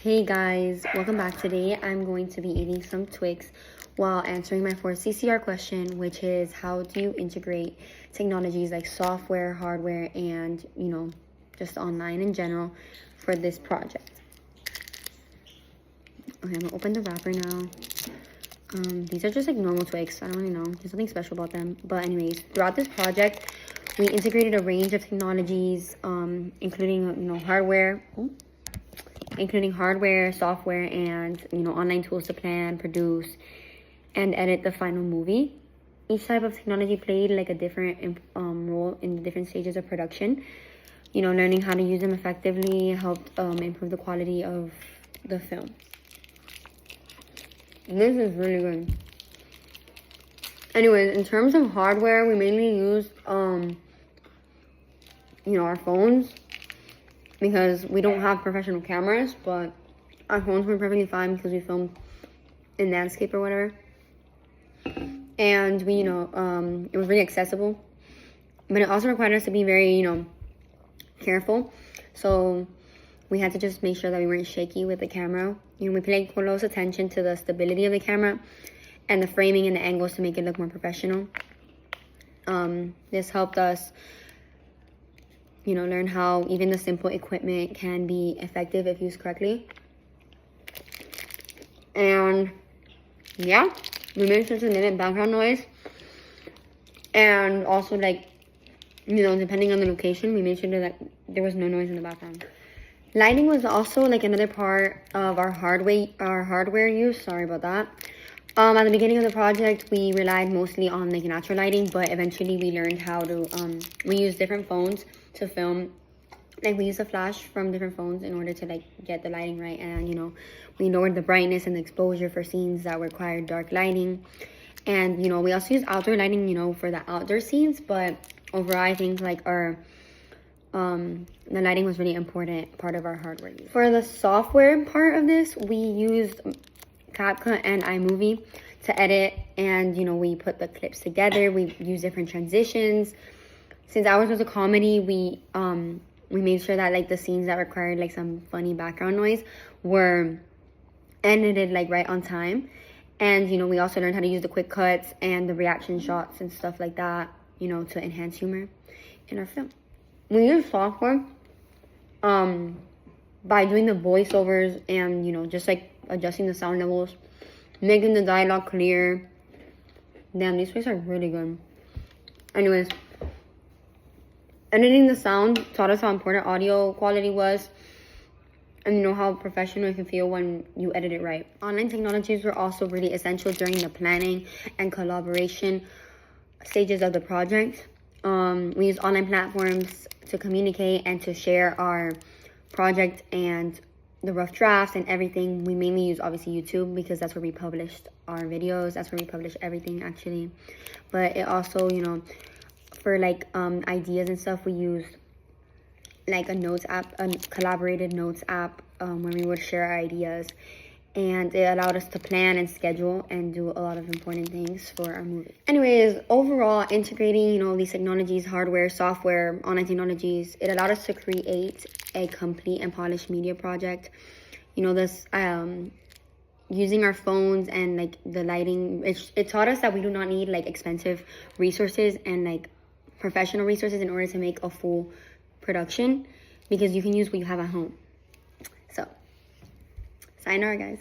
Hey guys, welcome back. Today I'm going to be eating some Twix while answering my fourth CCR question, which is how do you integrate technologies like software, hardware, and just online in general for this project. Okay, I'm gonna open the wrapper now. These are just like normal Twix. I don't really know. There's nothing special about them. But anyways, throughout this project, we integrated a range of technologies, including hardware, software, and online tools to plan, produce, and edit the final movie. Each type of technology played like a different role in the different stages of production. Learning how to use them effectively helped improve the quality of the film. This is really good. Anyways, in terms of hardware, we mainly used our phones, because we don't have professional cameras, but our phones were perfectly fine because we filmed in landscape or whatever. And we, it was really accessible, but it also required us to be very, careful. So we had to just make sure that we weren't shaky with the camera. We paid close attention to the stability of the camera and the framing and the angles to make it look more professional. This helped us learn how even the simple equipment can be effective if used correctly. And yeah, we made sure to limit background noise. And also, depending on the location, we made sure that there was no noise in the background. Lighting was also another part of our hardware use. Sorry about that. At the beginning of the project, we relied mostly on natural lighting, but eventually we learned how to we used different phones to film. We used a flash from different phones in order to get the lighting right, and we lowered the brightness and the exposure for scenes that required dark lighting. And we also use outdoor lighting for the outdoor scenes, but overall I think the lighting was really important part of our hardware use. For the software part of this, we used CapCut and iMovie to edit, and we put the clips together. We use different transitions. Since ours was a comedy, we made sure that the scenes that required some funny background noise were edited right on time. And we also learned how to use the quick cuts and the reaction shots and stuff like that, to enhance humor in our film. We use software by doing the voiceovers and just adjusting the sound levels, making the dialogue clear. Damn, these Twix are really good. Anyways, editing the sound taught us how important audio quality was, and how professional it can feel when you edit it right. Online technologies were also really essential during the planning and collaboration stages of the project. We used online platforms to communicate and to share our project and the rough drafts and everything. We mainly use obviously YouTube because that's where we published our videos. That's where we publish everything actually. But it also, for ideas and stuff, we used a notes app, a collaborated notes app, where we would share our ideas, and it allowed us to plan and schedule and do a lot of important things for our movie. Anyways, overall, integrating these technologies, hardware, software, online technologies, it allowed us to create a complete and polished media project. This using our phones and the lighting, it taught us that we do not need expensive resources and professional resources in order to make a full production, because you can use what you have at home. So sayonara, guys.